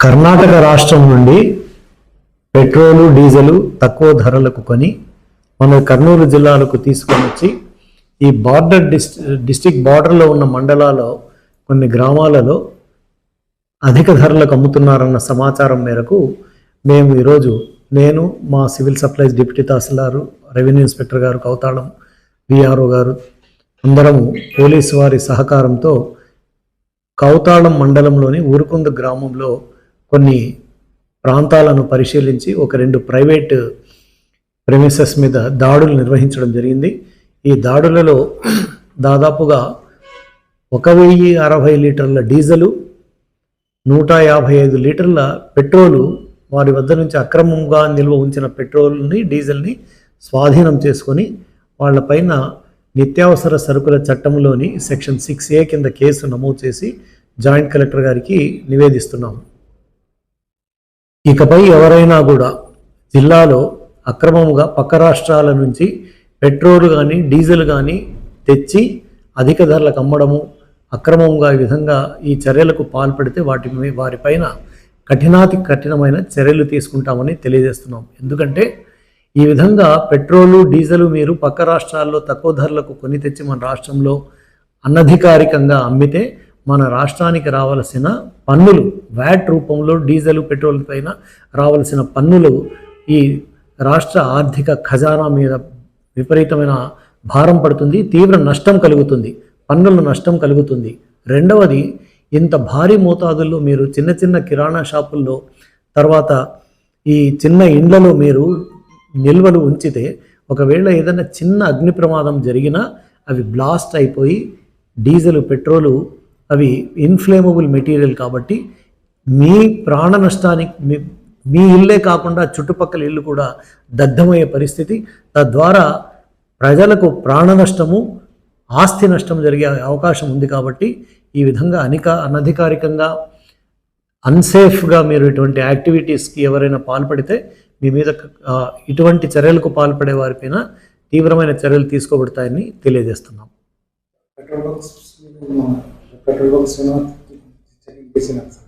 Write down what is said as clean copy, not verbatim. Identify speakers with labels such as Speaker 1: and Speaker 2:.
Speaker 1: కర్ణాటక రాష్ట్రం నుండి petrol diesel తక్కువ ధరలకు కొని మన కర్నూలు జిల్లాలకు తీసుకొని వచ్చి ఈ డిస్టిక్ బార్డర్లో ఉన్న మండలాల్లో కొన్ని గ్రామాలలో అధిక ధరలకు అమ్ముతున్నారన్న సమాచారం మేరకు మేము ఈరోజు నేను మా civil supplies deputy tahsildar revenue inspector గారు కౌతాళం విఆర్ఓ గారు అందరము పోలీసు వారి సహకారంతో కౌతాళం మండలంలోని ఊరుకుంద గ్రామంలో కొన్ని ప్రాంతాలను పరిశీలించి ఒక 2 ప్రైవేట్ ప్రెమిసెస్ మీద దాడులు నిర్వహించడం జరిగింది. ఈ దాడులలో దాదాపుగా 1060 లీటర్ల డీజిలు 155 లీటర్ల పెట్రోలు వారి వద్ద నుంచి అక్రమంగా నిల్వ ఉంచిన పెట్రోల్ని డీజిల్ని స్వాధీనం చేసుకొని వాళ్ళపైన నిత్యావసర సరుకుల చట్టంలోని సెక్షన్ 6A కింద కేసు నమోదు చేసి జాయింట్ కలెక్టర్ గారికి నివేదిస్తున్నాము. ఇకపై ఎవరైనా కూడా జిల్లాలో అక్రమంగా పక్క రాష్ట్రాల నుంచి పెట్రోల్ కానీ డీజిల్ కానీ తెచ్చి అధిక ధరలకు అమ్మడము అక్రమంగా ఈ విధంగా ఈ చర్యలకు పాల్పడితే వారిపైన కఠినమైన చర్యలు తీసుకుంటామని తెలియజేస్తున్నాం. ఎందుకంటే ఈ విధంగా పెట్రోలు డీజిల్ మీరు పక్క రాష్ట్రాల్లో తక్కువ ధరలకు కొని తెచ్చి మన రాష్ట్రంలో అనధికారికంగా అమ్మితే మన రాష్ట్రానికి రావాల్సిన పన్నులు వ్యాట్ రూపంలో డీజిల్ పెట్రోల్ పైన రావాల్సిన పన్నులు ఈ రాష్ట్ర ఆర్థిక ఖజానా మీద విపరీతమైన భారం పడుతుంది, తీవ్ర నష్టం కలుగుతుంది, పన్నుల నష్టం కలుగుతుంది. రెండవది, ఇంత భారీ మోతాదుల్లో మీరు చిన్న కిరాణా షాపుల్లో తర్వాత ఈ చిన్న ఇండ్లలో మీరు నిల్వలు ఉంచితే ఒకవేళ ఏదైనా చిన్న అగ్ని ప్రమాదం జరిగినా అవి బ్లాస్ట్ అయిపోయి డీజిల్ పెట్రోలు అవి ఇన్ఫ్లేమబుల్ మెటీరియల్ కాబట్టి మీ ప్రాణ నష్టానికి మీ ఇల్లే కాకుండా చుట్టుపక్కల ఇల్లు కూడా దగ్ధమయ్యే పరిస్థితి, తద్వారా ప్రజలకు ప్రాణ నష్టము ఆస్తి నష్టం జరిగే అవకాశం ఉంది. కాబట్టి ఈ విధంగా అనధికారికంగా అన్సేఫ్గా మీరు ఇటువంటి యాక్టివిటీస్కి ఎవరైనా పాల్పడితే మీ మీద ఇటువంటి చర్యలకు పాల్పడే వారిపైన తీవ్రమైన చర్యలు తీసుకోబడతాయని తెలియజేస్తున్నాం.
Speaker 2: పెట్రోల్ బంక్స్ చెకింగ్ చేసినారు.